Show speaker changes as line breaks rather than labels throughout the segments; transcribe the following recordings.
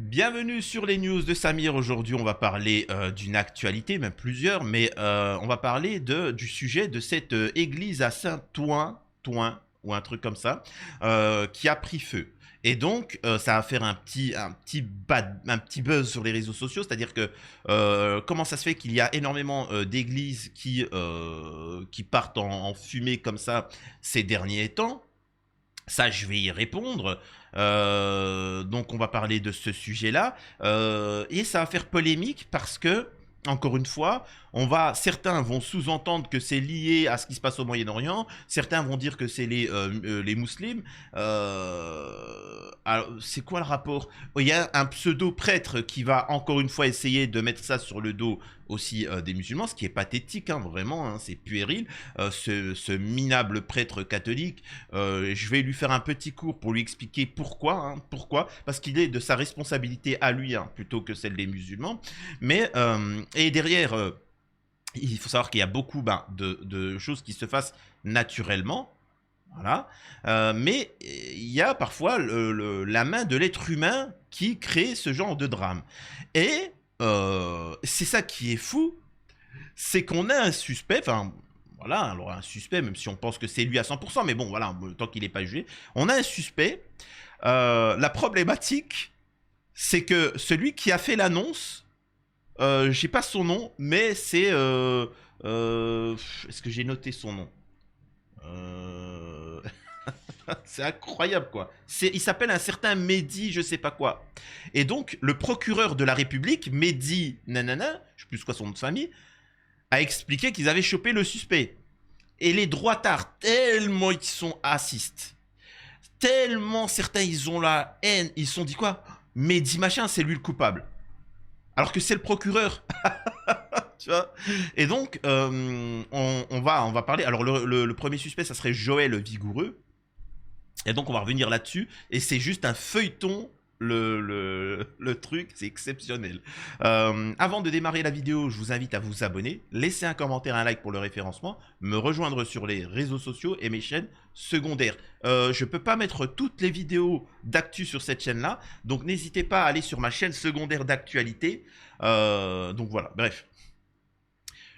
Bienvenue sur les news de Samir. Aujourd'hui, on va parler d'une actualité, même plusieurs, mais on va parler du sujet de cette église à Saint-Ouen, ou un truc comme ça, qui a pris feu. Et donc, ça va faire un petit buzz sur les réseaux sociaux, c'est-à-dire que comment ça se fait qu'il y a énormément d'églises qui partent en fumée comme ça ces derniers temps? Ça, je vais y répondre. Donc, on va parler de ce sujet-là. Et ça va faire polémique parce que, encore une fois, certains vont sous-entendre que c'est lié à ce qui se passe au Moyen-Orient. Certains vont dire que c'est les musulmans. Alors, c'est quoi le rapport? Il y a un pseudo-prêtre qui va encore une fois essayer de mettre ça sur le dos aussi des musulmans, ce qui est pathétique, hein, vraiment, hein, c'est puéril. Ce minable prêtre catholique, je vais lui faire un petit cours pour lui expliquer pourquoi, pourquoi, parce qu'il est de sa responsabilité à lui, hein, plutôt que celle des musulmans. Mais, et derrière, il faut savoir qu'il y a beaucoup de choses qui se fassent naturellement. Voilà. Mais il y a parfois la main de l'être humain qui crée ce genre de drame. Et c'est ça qui est fou, c'est qu'on a un suspect, enfin voilà, alors un suspect, même si on pense que c'est lui à 100%, mais bon voilà, tant qu'il n'est pas jugé, on a un suspect. La problématique, c'est que celui qui a fait l'annonce, j'ai pas son nom, mais c'est... est-ce que j'ai noté son nom? C'est incroyable quoi. Il s'appelle un certain Mehdi, je sais pas quoi. Et donc, le procureur de la République, Mehdi nanana, je sais plus quoi son nom de famille, a expliqué qu'ils avaient chopé le suspect. Et les droitards, tellement ils sont racistes, tellement certains ils ont la haine, ils se sont dit quoi? Mehdi machin, c'est lui le coupable. Alors que c'est le procureur. Tu vois. Et donc, on va parler. Alors, le premier suspect, ça serait Joël Vigoureux. Et donc, on va revenir là-dessus. Et c'est juste un feuilleton, le truc, c'est exceptionnel. Avant de démarrer la vidéo, je vous invite à vous abonner, laisser un commentaire, un like pour le référencement, me rejoindre sur les réseaux sociaux et mes chaînes secondaires. Je ne peux pas mettre toutes les vidéos d'actu sur cette chaîne-là, donc n'hésitez pas à aller sur ma chaîne secondaire d'actualité. Donc voilà, bref.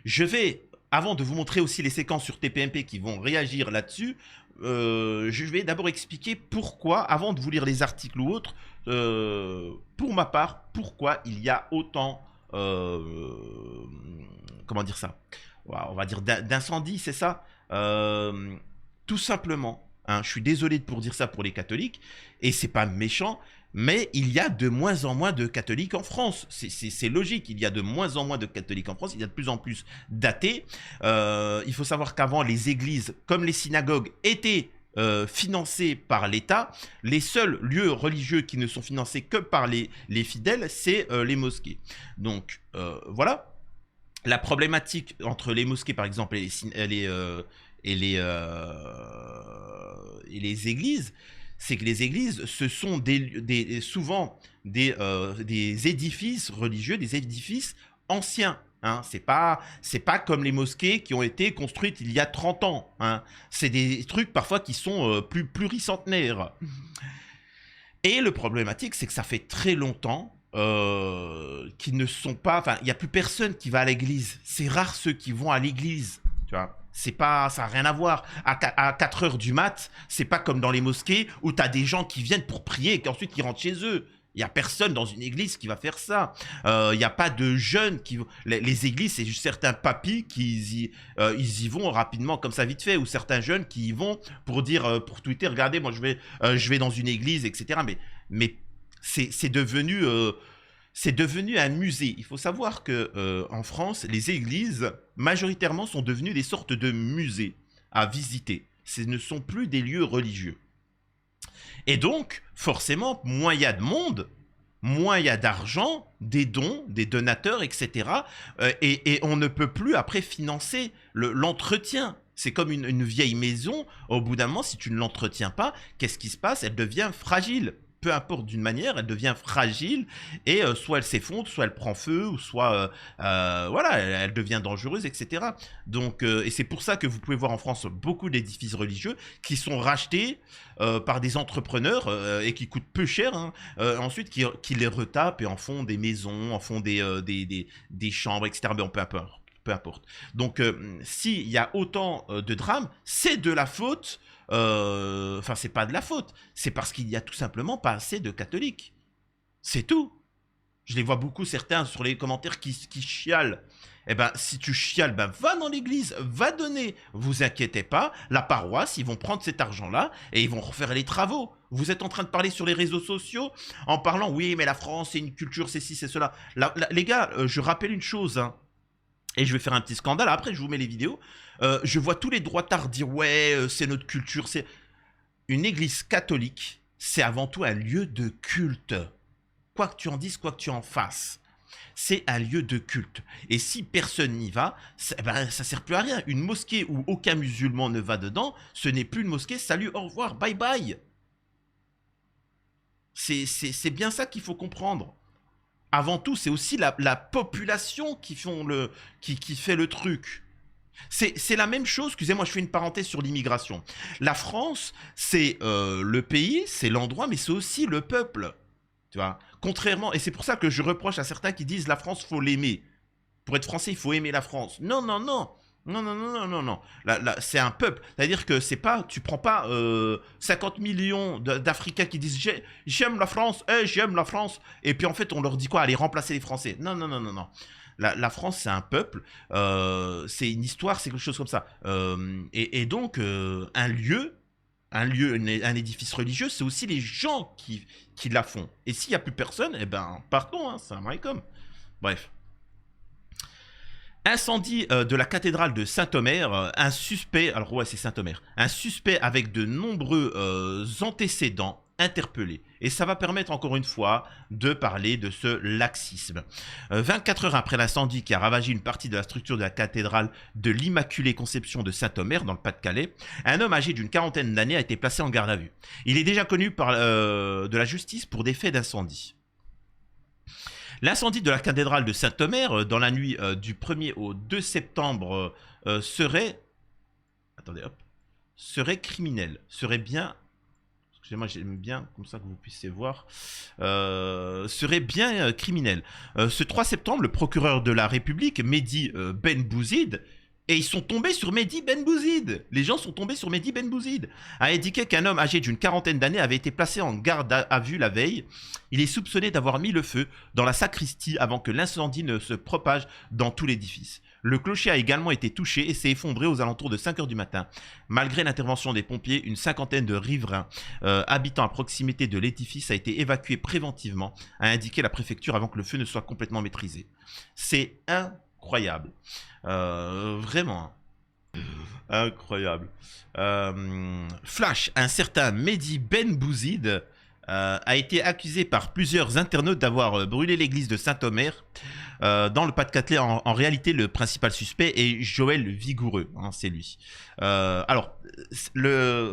Je vais, avant de vous montrer aussi les séquences sur TPMP qui vont réagir là-dessus, je vais d'abord expliquer pourquoi, avant de vous lire les articles ou autres, pour ma part, pourquoi il y a autant, comment dire ça, on va dire d'incendie, c'est ça, tout simplement, hein, je suis désolé pour dire ça pour les catholiques, et c'est pas méchant, mais il y a de moins en moins de catholiques en France. C'est logique, il y a de moins en moins de catholiques en France, il y a de plus en plus d'athées. Il faut savoir qu'avant, les églises, comme les synagogues, étaient financées par l'État. Les seuls lieux religieux qui ne sont financés que par les fidèles, c'est les mosquées. Donc, voilà. La problématique entre les mosquées, par exemple, et les églises, c'est que les églises, ce sont souvent des édifices religieux, des édifices anciens. Hein. C'est pas comme les mosquées qui ont été construites il y a 30 ans. Hein. C'est des trucs parfois qui sont pluricentenaires. Et le problématique, c'est que ça fait très longtemps qu'ils ne sont pas... Enfin, il n'y a plus personne qui va à l'église. C'est rare ceux qui vont à l'église, tu vois. C'est pas, ça n'a rien à voir. À 4 heures du mat, c'est pas comme dans les mosquées où tu as des gens qui viennent pour prier et qu'ensuite ils rentrent chez eux. Il n'y a personne dans une église qui va faire ça. Il n'y a pas de jeunes qui... Les églises, c'est juste certains papis qui ils y vont rapidement comme ça vite fait, ou certains jeunes qui y vont pour dire, pour tweeter, regardez, moi je vais dans une église, etc. Mais c'est devenu... c'est devenu un musée. Il faut savoir que en France, les églises, majoritairement, sont devenues des sortes de musées à visiter. Ce ne sont plus des lieux religieux. Et donc, forcément, moins il y a de monde, moins il y a d'argent, des dons, des donateurs, etc. Et on ne peut plus après financer l'entretien. C'est comme une vieille maison. Au bout d'un moment, si tu ne l'entretiens pas, qu'est-ce qui se passe? Elle devient fragile. peu importe d'une manière, elle devient fragile et soit elle s'effondre, soit elle prend feu, ou soit voilà, elle devient dangereuse, etc. Donc, et c'est pour ça que vous pouvez voir en France beaucoup d'édifices religieux qui sont rachetés par des entrepreneurs et qui coûtent peu cher, hein, ensuite qui les retapent et en font des maisons, en font des chambres, etc. Mais peu importe. Peu importe. Donc, s'il y a autant de drames, c'est de la faute. Enfin, c'est pas de la faute. C'est parce qu'il y a tout simplement pas assez de catholiques. C'est tout. Je les vois beaucoup, certains, sur les commentaires qui chialent. Eh ben, si tu chiales, ben, va dans l'église, va donner. Vous inquiétez pas, la paroisse, ils vont prendre cet argent-là et ils vont refaire les travaux. Vous êtes en train de parler sur les réseaux sociaux en parlant, oui, mais la France, c'est une culture, c'est ci, c'est cela. Les gars, je rappelle une chose, hein, et je vais faire un petit scandale. Après, je vous mets les vidéos. Je vois tous les droitards dire, ouais, c'est notre culture. C'est une église catholique, c'est avant tout un lieu de culte. Quoi que tu en dises, quoi que tu en fasses. C'est un lieu de culte. Et si personne n'y va, ben, ça sert plus à rien. Une mosquée où aucun musulman ne va dedans, ce n'est plus une mosquée. Salut, au revoir, bye bye. C'est bien ça qu'il faut comprendre. Avant tout, c'est aussi la population qui fait le truc. C'est la même chose, excusez-moi, je fais une parenthèse sur l'immigration. La France, c'est le pays, c'est l'endroit, mais c'est aussi le peuple. Tu vois, contrairement, et c'est pour ça que je reproche à certains qui disent la France, faut l'aimer. Pour être français, il faut aimer la France. Non, non, non. Non, non, non, non, non, non. C'est un peuple. C'est-à-dire que c'est pas, tu prends pas 50 millions d'Africains qui disent j'aime la France, j'aime la France. Et puis en fait, on leur dit quoi? Allez, remplacer les Français. Non, non, non, non, non. La France, c'est un peuple, c'est une histoire, c'est quelque chose comme ça. Et donc, un édifice religieux, c'est aussi les gens qui la font. Et s'il n'y a plus personne, eh ben, partons, hein, salam alaikum. Bref. Incendie de la cathédrale de Saint-Omer, un suspect, alors ouais c'est Saint-Omer, un suspect avec de nombreux antécédents interpellé. Et ça va permettre encore une fois de parler de ce laxisme. 24 heures après l'incendie qui a ravagé une partie de la structure de la cathédrale de l'Immaculée Conception de Saint-Omer dans le Pas-de-Calais, un homme âgé d'une quarantaine d'années a été placé en garde à vue. Il est déjà connu de la justice pour des faits d'incendie. L'incendie de la cathédrale de Saint-Omer dans la nuit du 1er au 2 septembre serait... Attendez, hop. Serait criminel. Serait bien... Excusez-moi, j'aime bien, comme ça que vous puissiez voir. Serait bien criminel. Ce 3 septembre, le procureur de la République, Mehdi Ben Bouzid, et ils sont tombés sur Mehdi Ben Bouzid. Les gens sont tombés sur Mehdi Ben Bouzid. A indiqué qu'un homme âgé d'une quarantaine d'années avait été placé en garde à vue la veille. Il est soupçonné d'avoir mis le feu dans la sacristie avant que l'incendie ne se propage dans tout l'édifice. Le clocher a également été touché et s'est effondré aux alentours de 5 heures du matin. Malgré l'intervention des pompiers, une cinquantaine de riverains habitant à proximité de l'édifice a été évacuée préventivement, a indiqué la préfecture avant que le feu ne soit complètement maîtrisé. C'est incroyable. Vraiment. Incroyable. Flash, un certain Mehdi Ben Bouzid a été accusé par plusieurs internautes d'avoir brûlé l'église de Saint-Omer dans le Pas-de-Calais. En réalité, le principal suspect est Joël Vigoureux, hein, c'est lui. Alors,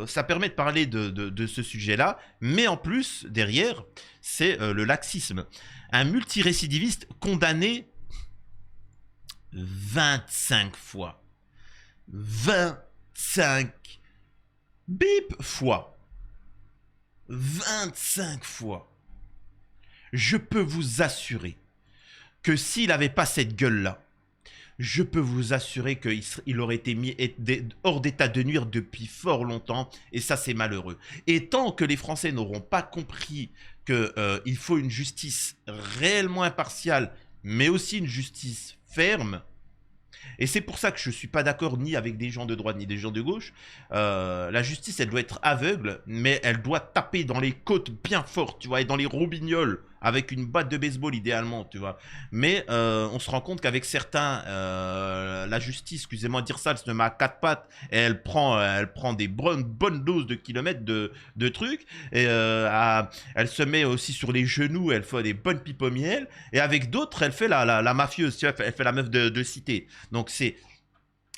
ça permet de parler de ce sujet-là, mais en plus, derrière, c'est le laxisme. Un multirécidiviste condamné 25 fois. 25 bip fois. 25 fois. Je peux vous assurer que s'il n'avait pas cette gueule-là, je peux vous assurer qu'il aurait été mis hors d'état de nuire depuis fort longtemps, et ça c'est malheureux. Et tant que les Français n'auront pas compris qu'il faut une justice réellement impartiale, mais aussi une justice ferme, et c'est pour ça que je ne suis pas d'accord ni avec des gens de droite ni des gens de gauche. La justice, elle doit être aveugle, mais elle doit taper dans les côtes bien fort, tu vois, et dans les roubignoles, avec une batte de baseball idéalement, tu vois. Mais on se rend compte qu'avec certains, la justice, excusez-moi de dire ça, elle se met à quatre pattes et elle prend des bonnes doses de kilomètres de trucs. Et elle se met aussi sur les genoux, elle fait des bonnes pipes au miel. Et avec d'autres, elle fait la mafieuse, tu vois, elle fait la meuf de cité. Donc c'est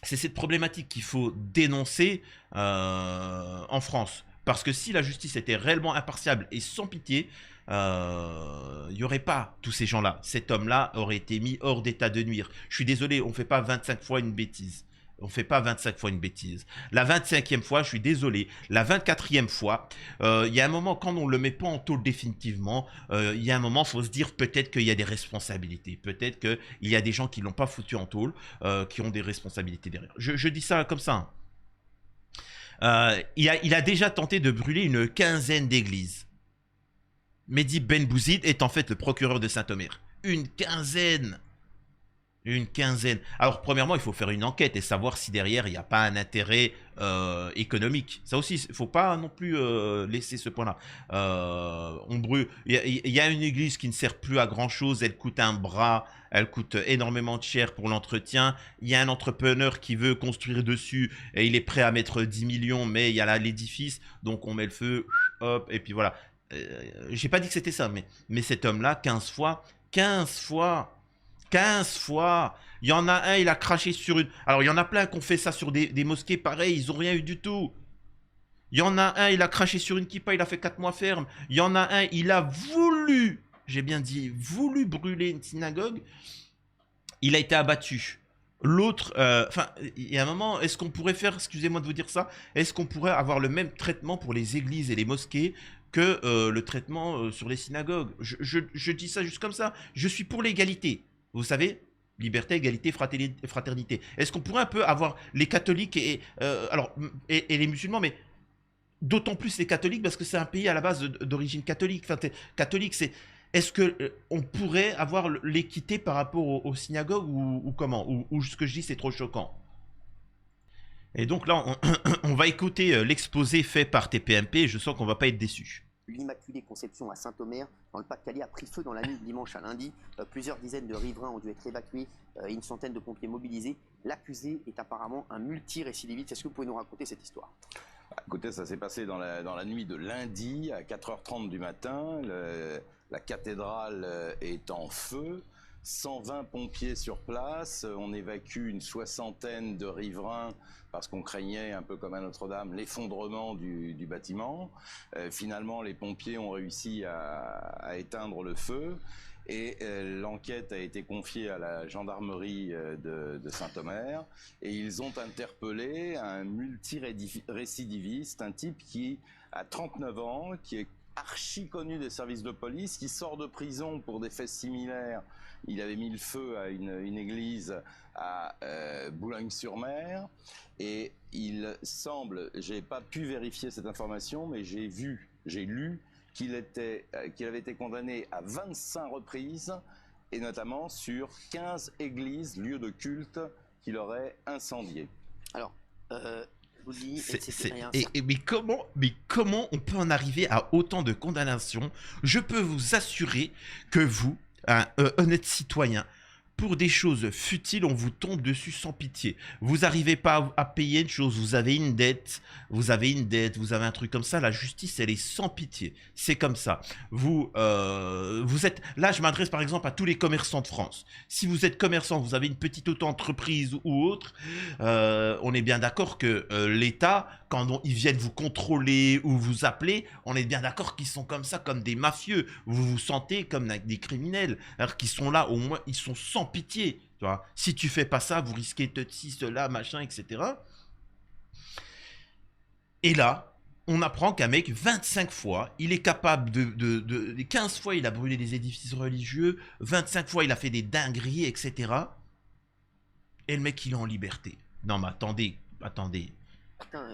cette problématique qu'il faut dénoncer en France. Parce que si la justice était réellement impartiale et sans pitié, il n'y aurait pas tous ces gens-là. Cet homme-là aurait été mis hors d'état de nuire. Je suis désolé, on ne fait pas 25 fois une bêtise. On ne fait pas 25 fois une bêtise. La 25e fois, je suis désolé. La 24e fois, il y a un moment, quand on ne le met pas en taule définitivement, il y a un moment, il faut se dire peut-être qu'il y a des responsabilités. Peut-être qu'il y a des gens qui ne l'ont pas foutu en taule, qui ont des responsabilités derrière. Je dis ça comme ça. Il a déjà tenté de brûler une quinzaine d'églises. Mehdi Ben Bouzid est en fait le procureur de Saint-Omer. Une quinzaine. Une quinzaine. Alors, premièrement, il faut faire une enquête et savoir si derrière, il n'y a pas un intérêt économique. Ça aussi, il ne faut pas non plus laisser ce point-là. On brûle. Il y a une église qui ne sert plus à grand-chose. Elle coûte un bras. Elle coûte énormément de cher pour l'entretien. Il y a un entrepreneur qui veut construire dessus et il est prêt à mettre 10 millions, mais il y a là l'édifice. Donc, on met le feu, hop, et puis voilà. J'ai pas dit que c'était ça, mais cet homme-là, 15 fois, 15 fois. 15 fois. Il y en a un, il a craché sur une... Alors, il y en a plein qui ont fait ça sur des mosquées, pareil, ils n'ont rien eu du tout. Il y en a un, il a craché sur une kippa, il a fait 4 mois ferme. Il y en a un, il a voulu, j'ai bien dit, voulu brûler une synagogue. Il a été abattu. L'autre, enfin, il y a un moment, est-ce qu'on pourrait faire, excusez-moi de vous dire ça, est-ce qu'on pourrait avoir le même traitement pour les églises et les mosquées que le traitement sur les synagogues? Je dis ça juste comme ça. Je suis pour l'égalité. Vous savez, liberté, égalité, fraternité. Est-ce qu'on pourrait un peu avoir les catholiques et les musulmans, mais d'autant plus les catholiques parce que c'est un pays à la base d'origine catholique. Enfin, catholique, c'est... Est-ce que on pourrait avoir l'équité par rapport aux synagogues ou comment ou ce que je dis c'est trop choquant? Et donc là, on va écouter l'exposé fait par TPMP et je sens qu'on va pas être déçu.
L'Immaculée Conception à Saint-Omer, dans le Pas-de-Calais, a pris feu dans la nuit de dimanche à lundi. Plusieurs dizaines de riverains ont dû être évacués et une centaine de pompiers mobilisés. L'accusé est apparemment un multirécidiviste. Est-ce que vous pouvez nous raconter cette histoire?
Écoutez, ça s'est passé dans la nuit de lundi à 4h30 du matin. La cathédrale est en feu. 120 pompiers sur place, on évacue une soixantaine de riverains parce qu'on craignait, un peu comme à Notre-Dame, l'effondrement du bâtiment. Finalement, les pompiers ont réussi à éteindre le feu et l'enquête a été confiée à la gendarmerie de Saint-Omer et ils ont interpellé un multirécidiviste, un type qui a 39 ans, qui est archi connu des services de police, qui sort de prison pour des faits similaires. Il avait mis le feu à une église à Boulogne-sur-Mer et il semble, j'ai pas pu vérifier cette information, mais j'ai lu qu'il avait été condamné à 25 reprises et notamment sur 15 églises, lieux de culte qu'il aurait incendiés.
Alors,
mais comment on peut en arriver à autant de condamnations? Je peux vous assurer que vous, un honnête citoyen, pour des choses futiles, on vous tombe dessus sans pitié. Vous n'arrivez pas à payer une chose, vous avez une dette, vous avez un truc comme ça, la justice, elle est sans pitié. C'est comme ça. Vous êtes... Là, je m'adresse par exemple à tous les commerçants de France. Si vous êtes commerçant, vous avez une petite auto-entreprise ou autre, on est bien d'accord que l'État, quand ils viennent vous contrôler ou vous appeler, on est bien d'accord qu'ils sont comme ça, comme des mafieux. Vous vous sentez comme des criminels, alors qu'ils sont là, au moins, ils sont sans pitié. Tu vois, si tu fais pas ça, vous risquez de ci, cela, machin, etc. Et là, on apprend qu'un mec, 25 fois, il est capable 15 fois, il a brûlé des édifices religieux, 25 fois, il a fait des dingueries, etc. Et le mec, il est en liberté. Non, mais attendez.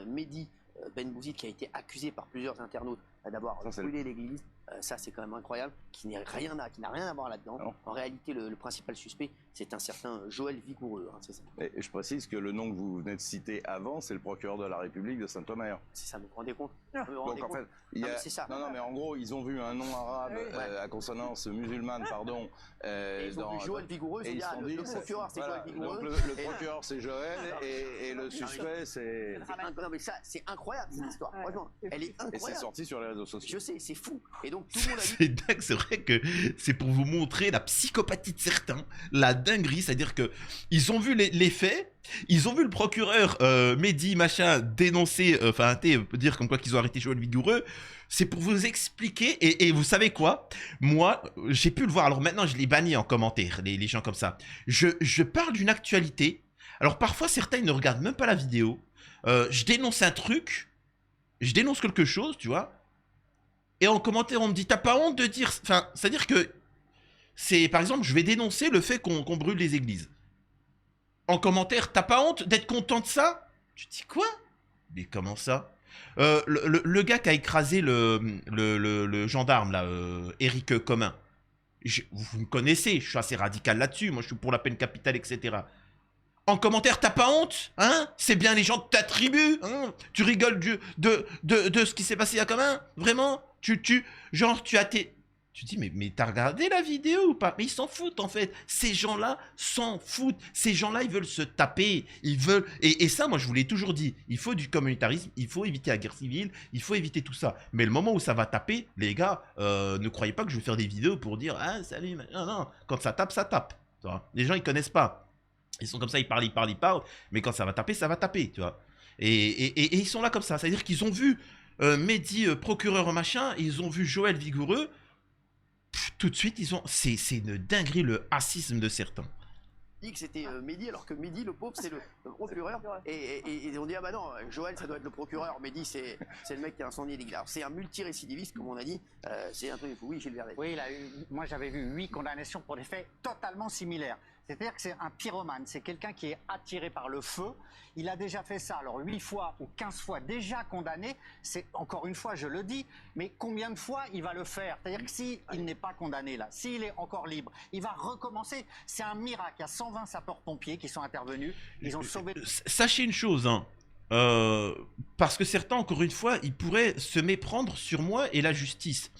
Mehdi Ben Bouzid, qui a été accusé par plusieurs internautes d'avoir brûlé l'église, ça c'est quand même incroyable, qui n'a rien à voir là-dedans. En réalité, le principal suspect, c'est un certain Joël Vigoureux. Hein, c'est ça.
Et je précise que le nom que vous venez de citer avant, c'est le procureur de la République de Saint-Omer.
C'est ça, vous vous rendez compte?
Donc en fait,
c'est ça.
Non, mais en gros, ils ont vu un nom arabe à consonance musulmane, pardon.
Ils ont vu Joël Vigoureux, et le procureur c'est Joël Vigoureux.
Donc le procureur c'est Joël et le suspect c'est...
Non mais ça, c'est incroyable cette histoire, franchement. Elle est incroyable.
Et c'est sorti sur les réseaux sociaux.
Je sais, c'est fou. Et donc tout le monde a dit...
C'est dingue, c'est vrai que c'est pour vous montrer la psychopathie de certains, la dinguerie, c'est-à-dire que ils ont vu les faits, ils ont vu le procureur Mehdi machin dénoncer, enfin dire comme quoi qu'ils ont arrêté Joël Vigoureux. C'est pour vous expliquer, et vous savez quoi? Moi, j'ai pu le voir, alors maintenant je les bannis en commentaire, les gens comme ça. Je parle d'une actualité, alors parfois certains ils ne regardent même pas la vidéo, je dénonce un truc, je dénonce quelque chose, tu vois, et en commentaire on me dit, t'as pas honte de dire... Enfin, c'est-à-dire que, c'est par exemple, je vais dénoncer le fait qu'on brûle les églises. En commentaire, t'as pas honte d'être content de ça? Tu dis quoi? Mais comment ça? Le gars qui a écrasé le gendarme, là, Éric Commun, vous me connaissez, je suis assez radical là-dessus, moi je suis pour la peine capitale, etc. En commentaire, t'as pas honte, hein? C'est bien les gens de ta tribu, hein? Tu rigoles de ce qui s'est passé à Commun? Vraiment? Genre, tu as tes... Tu dis, mais t'as regardé la vidéo ou pas? Mais ils s'en foutent en fait. Ces gens-là s'en foutent. Ces gens-là, ils veulent se taper. Ils veulent... Et ça, moi, je vous l'ai toujours dit. Il faut du communautarisme. Il faut éviter la guerre civile. Il faut éviter tout ça. Mais le moment où ça va taper, les gars, ne croyez pas que je vais faire des vidéos pour dire, ah, salut. Non, non. Quand ça tape, ça tape. Tu vois, les gens, ils connaissent pas. Ils sont comme ça, ils parlent. Mais quand ça va taper, tu vois. Et ils sont là comme ça. C'est-à-dire qu'ils ont vu Mehdi, procureur machin. Ils ont vu Joël Vigoureux. Tout de suite, ils ont... C'est une dinguerie, le racisme de certains.
Dit que c'était Mehdi, alors que Mehdi, le pauvre, c'est le procureur. Et on dit, ah bah non, Joël, ça doit être le procureur. Mehdi, c'est le mec qui a incendié l'église. Alors c'est un multirécidiviste, comme on a dit. C'est un truc fou. Oui, Gilles Verdet.
Oui, moi j'avais vu 8 condamnations pour des faits totalement similaires. C'est-à-dire que c'est un pyromane, c'est quelqu'un qui est attiré par le feu. Il a déjà fait ça, alors 8 fois ou 15 fois déjà condamné. C'est encore une fois, je le dis, mais combien de fois il va le faire? C'est-à-dire que s'il n'est pas condamné là, s'il est encore libre, il va recommencer. C'est un miracle. Il y a 120 sapeurs-pompiers qui sont intervenus. Ils ont sauvé...
Sachez une chose, hein. Parce que certains, encore une fois, ils pourraient se méprendre sur moi et la justice.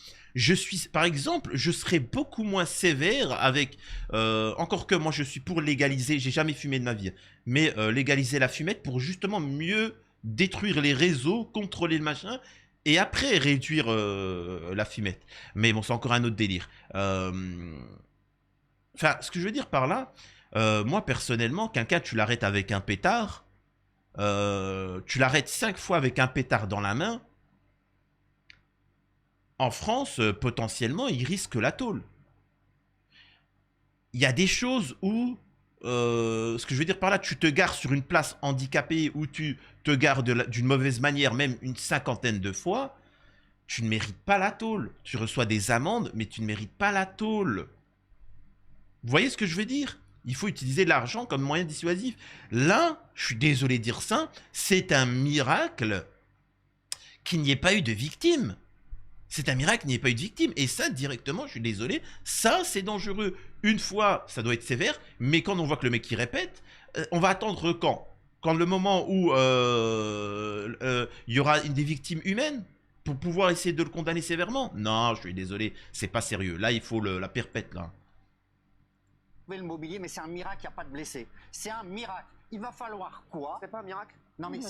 Par exemple, je serais beaucoup moins sévère avec, encore que moi je suis pour légaliser, j'ai jamais fumé de ma vie, mais légaliser la fumette pour justement mieux détruire les réseaux, contrôler le machin, et après réduire la fumette. Mais bon, c'est encore un autre délire. Enfin, ce que je veux dire par là, moi personnellement, quelqu'un tu l'arrêtes avec un pétard, tu l'arrêtes 5 fois avec un pétard dans la main, en France, potentiellement, il risque la tôle. Il y a des choses où, ce que je veux dire par là, tu te gares sur une place handicapée ou tu te gares d'une mauvaise manière, même une 50aine de fois, tu ne mérites pas la tôle. Tu reçois des amendes, mais tu ne mérites pas la tôle. Vous voyez ce que je veux dire? Il faut utiliser l'argent comme moyen dissuasif. Là, je suis désolé de dire ça, c'est un miracle qu'il n'y ait pas eu de victimes. C'est un miracle qu'il n'y ait pas eu de victime. Et ça, directement, je suis désolé, ça, c'est dangereux. Une fois, ça doit être sévère, mais quand on voit que le mec, il répète, on va attendre quand? Quand le moment où il y aura des victimes humaines pour pouvoir essayer de le condamner sévèrement? Non, je suis désolé, c'est pas sérieux. Là, il faut la perpète, là.
Le mobilier, mais c'est un miracle, il n'y a pas de blessés. C'est un miracle. Il va falloir quoi?
C'est pas un miracle?
Non, mais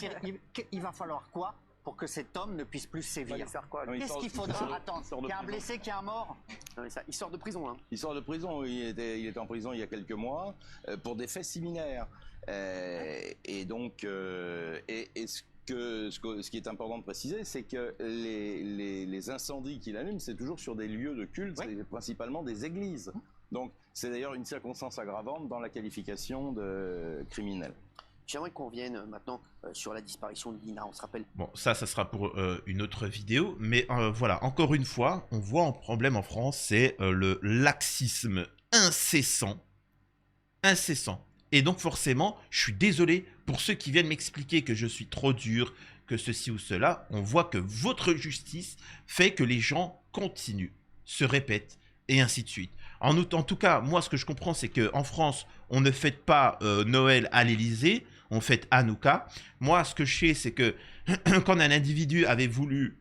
il va falloir quoi pour que cet homme ne puisse plus sévir? Qu'est-ce qu'il faudra attendre? Qu'il y a un blessé, qu'il y a un mort?
Non, mais ça, il sort de prison, hein.
Il sort de prison, il était en prison il y a quelques mois pour des faits similaires. Et donc, ce qui est important de préciser, c'est que les incendies qu'il allume, c'est toujours sur des lieux de culte, oui. C'est principalement des églises. Donc, c'est d'ailleurs une circonstance aggravante dans la qualification de criminel.
J'aimerais qu'on vienne maintenant sur la disparition de Lina, on se rappelle.
Bon, ça sera pour une autre vidéo, mais voilà, encore une fois, on voit un problème en France, c'est le laxisme incessant. Et donc forcément, je suis désolé pour ceux qui viennent m'expliquer que je suis trop dur, que ceci ou cela, on voit que votre justice fait que les gens continuent, se répètent, et ainsi de suite. En tout cas, moi, ce que je comprends, c'est qu'en France, on ne fête pas Noël à l'Élysée, on fête Hanouka. Moi, ce que je sais, c'est que quand un individu avait voulu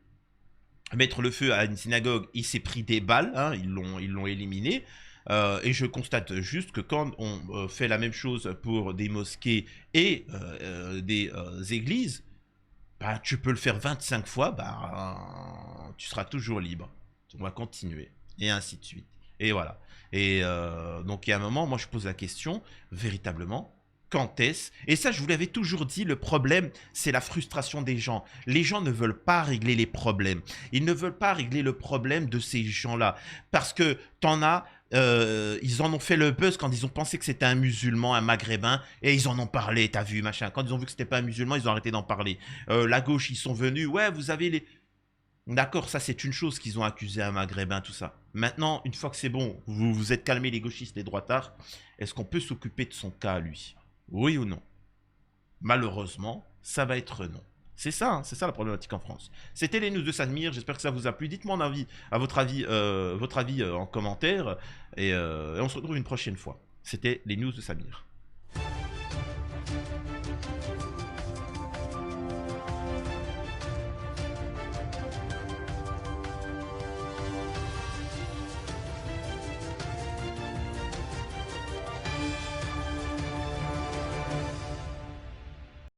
mettre le feu à une synagogue, il s'est pris des balles, hein, ils l'ont éliminé. Et je constate juste que quand on fait la même chose pour des mosquées et des églises, bah, tu peux le faire 25 fois, bah, tu seras toujours libre. On va continuer. Et ainsi de suite. Et voilà. Et donc, il y a un moment, moi, je pose la question, véritablement, quand est-ce? Et ça, je vous l'avais toujours dit, le problème, c'est la frustration des gens. Les gens ne veulent pas régler les problèmes. Ils ne veulent pas régler le problème de ces gens-là. Parce que t'en as, ils en ont fait le buzz quand ils ont pensé que c'était un musulman, un maghrébin, et ils en ont parlé, t'as vu, machin. Quand ils ont vu que c'était pas un musulman, ils ont arrêté d'en parler. La gauche, ils sont venus, ouais, vous avez les... D'accord, ça c'est une chose qu'ils ont accusé un maghrébin, tout ça. Maintenant, une fois que c'est bon, vous vous êtes calmés les gauchistes, les droitards, est-ce qu'on peut s'occuper de son cas à lui? Oui ou non? Malheureusement, ça va être non. C'est ça, hein, c'est ça la problématique en France. C'était les news de Samir, j'espère que ça vous a plu. Dites-moi votre avis en commentaire et on se retrouve une prochaine fois. C'était les news de Samir.